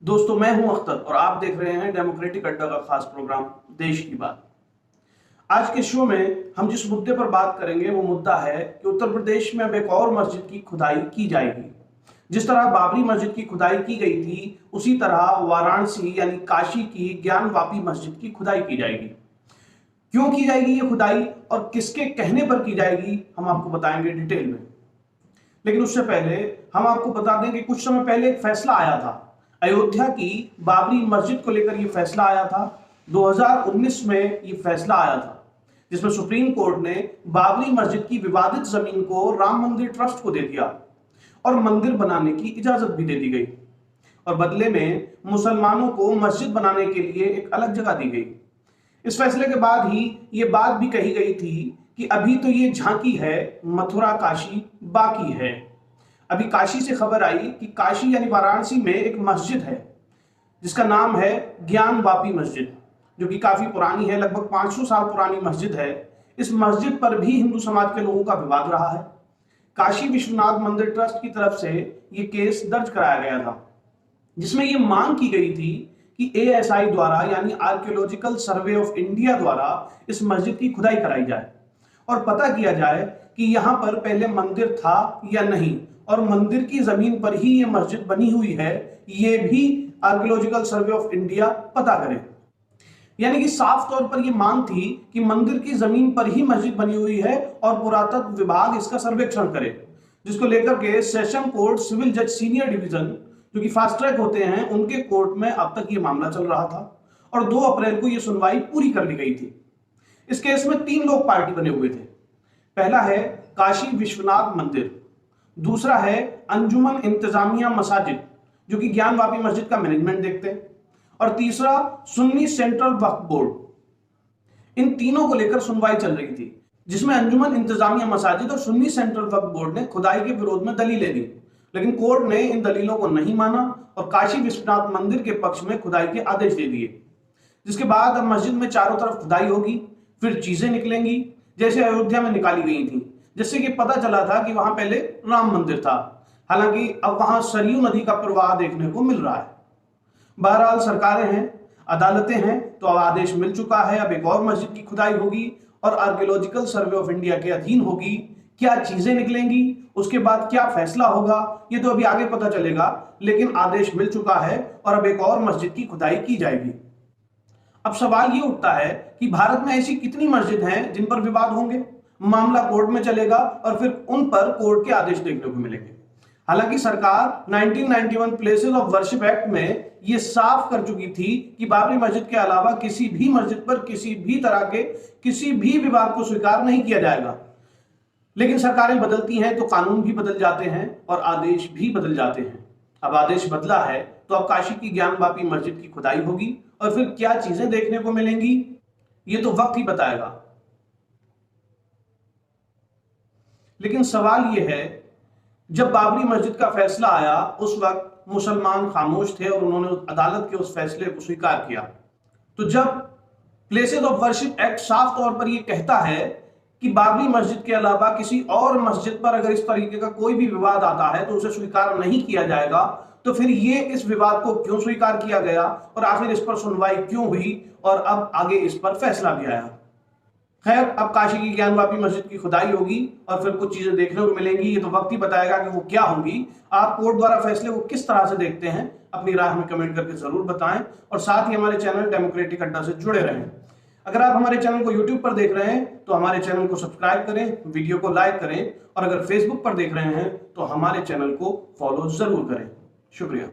दोस्तों, मैं हूं अख्तर और आप देख रहे हैं डेमोक्रेटिक अड्डा का खास प्रोग्राम देश की बात। आज के शो में हम जिस मुद्दे पर बात करेंगे वो मुद्दा है कि उत्तर प्रदेश में अब एक और मस्जिद की खुदाई की जाएगी। जिस तरह बाबरी मस्जिद की खुदाई की गई थी, उसी तरह वाराणसी यानी काशी की ज्ञानवापी मस्जिद की खुदाई की जाएगी। क्यों की जाएगी ये खुदाई और किसके कहने पर की जाएगी, हम आपको बताएंगे डिटेल में। लेकिन उससे पहले हम आपको बता दें कि कुछ समय पहले एक फैसला आया था। अयोध्या की बाबरी मस्जिद को लेकर यह फैसला आया था। 2019 में यह फैसला आया था, जिसमें सुप्रीम कोर्ट ने बाबरी मस्जिद की विवादित जमीन को राम मंदिर ट्रस्ट को दे दिया और मंदिर बनाने की इजाजत भी दे दी गई और बदले में मुसलमानों को मस्जिद बनाने के लिए एक अलग जगह दी गई। इस फैसले के बाद ही ये बात भी कही गई थी कि अभी तो ये झांकी है, मथुरा काशी बाकी है। अभी काशी से खबर आई कि काशी यानी वाराणसी में एक मस्जिद है जिसका नाम है ज्ञानवापी मस्जिद, जो कि काफी पुरानी है, लगभग 500 साल पुरानी मस्जिद है। इस मस्जिद पर भी हिंदू समाज के लोगों का विवाद रहा है। काशी विश्वनाथ मंदिर ट्रस्ट की तरफ से ये केस दर्ज कराया गया था, जिसमें ये मांग की गई थी कि ASI द्वारा यानी आर्कियोलॉजिकल सर्वे ऑफ इंडिया द्वारा इस मस्जिद की खुदाई कराई जाए और पता किया जाए कि यहां पर पहले मंदिर था या नहीं, और मंदिर की जमीन पर ही ये मस्जिद बनी हुई है, ये भी आर्कियोलॉजिकल सर्वे ऑफ इंडिया पता करे। यानी कि साफ तौर पर यह मांग थी कि मंदिर की जमीन पर ही मस्जिद बनी हुई है और पुरातत्व विभाग इसका सर्वेक्षण करे, जिसको लेकर के सेशन कोर्ट सिविल जज सीनियर डिवीजन, जो कि फास्ट ट्रैक होते हैं, उनके कोर्ट में अब तक ये मामला चल रहा था और 2 अप्रैल को यह सुनवाई पूरी कर ली गई थी। इस केस में 3 लोग पार्टी बने हुए थे। पहला है काशी विश्वनाथ मंदिर, दूसरा है अंजुमन इंतजामिया मसाजिद, जो कि ज्ञानवापी मस्जिद का मैनेजमेंट देखते हैं, और तीसरा सुन्नी सेंट्रल वक्फ बोर्ड। इन तीनों को लेकर सुनवाई चल रही थी, जिसमें अंजुमन इंतजामिया मसाजिद और सुन्नी सेंट्रल वक्फ बोर्ड ने खुदाई के विरोध में दलीलें दी, लेकिन कोर्ट ने इन दलीलों को नहीं माना और काशी विश्वनाथ मंदिर के पक्ष में खुदाई के आदेश दे दिए। जिसके बाद अब मस्जिद में चारों तरफ खुदाई होगी, फिर चीजें निकलेंगी जैसे अयोध्या में निकाली गई थी, जिससे कि पता चला था कि वहां पहले राम मंदिर था। हालांकि अब वहां सरयू नदी का प्रवाह देखने को मिल रहा है। बहरहाल सरकारें हैं, अदालतें हैं, तो अब आदेश मिल चुका है। अब एक और मस्जिद की खुदाई होगी और आर्कियोलॉजिकल सर्वे ऑफ इंडिया के अधीन होगी। क्या चीजें निकलेंगी, उसके बाद क्या फैसला होगा, ये तो अभी आगे पता चलेगा, लेकिन आदेश मिल चुका है और अब एक और मस्जिद की खुदाई की जाएगी। अब सवाल ये उठता है कि भारत में ऐसी कितनी मस्जिद हैं जिन पर विवाद होंगे। मामला कोर्ट में चलेगा और फिर उन पर कोर्ट के आदेश देखने को मिलेंगे। हालांकि सरकार 1991 प्लेसेस ऑफ वर्शिप एक्ट में यह साफ कर चुकी थी कि बाबरी मस्जिद के अलावा किसी भी मस्जिद पर किसी भी तरह के किसी भी विवाद को स्वीकार नहीं किया जाएगा। लेकिन सरकारें बदलती हैं तो कानून भी बदल जाते हैं और आदेश भी बदल जाते हैं। अब आदेश बदला है तो अब काशी की ज्ञानवापी मस्जिद की खुदाई होगी और फिर क्या चीजें देखने को मिलेंगी, ये तो वक्त ही बताएगा। लेकिन सवाल यह है, जब बाबरी मस्जिद का फैसला आया उस वक्त मुसलमान खामोश थे और उन्होंने अदालत के उस फैसले को स्वीकार किया। तो जब प्लेसेस ऑफ वर्शिप एक्ट साफ तौर पर यह कहता है कि बाबरी मस्जिद के अलावा किसी और मस्जिद पर अगर इस तरीके का कोई भी विवाद आता है तो उसे स्वीकार नहीं किया जाएगा, तो फिर ये इस विवाद को क्यों स्वीकार किया गया और आखिर इस पर सुनवाई क्यों हुई और अब आगे इस पर फैसला भी आया। खैर, अब काशी की ज्ञानवापी मस्जिद की खुदाई होगी और फिर कुछ चीजें देखने को मिलेंगी। ये तो वक्त ही बताएगा कि वो क्या होंगी। आप कोर्ट द्वारा फैसले को किस तरह से देखते हैं, अपनी राय हमें कमेंट करके जरूर बताएं और साथ ही हमारे चैनल डेमोक्रेटिक अड्डा से जुड़े रहें। अगर आप हमारे चैनल को यूट्यूब पर देख रहे हैं तो हमारे चैनल को सब्सक्राइब करें, वीडियो को लाइक करें और अगर फेसबुक पर देख रहे हैं तो हमारे चैनल को फॉलो जरूर करें। शुक्रिया।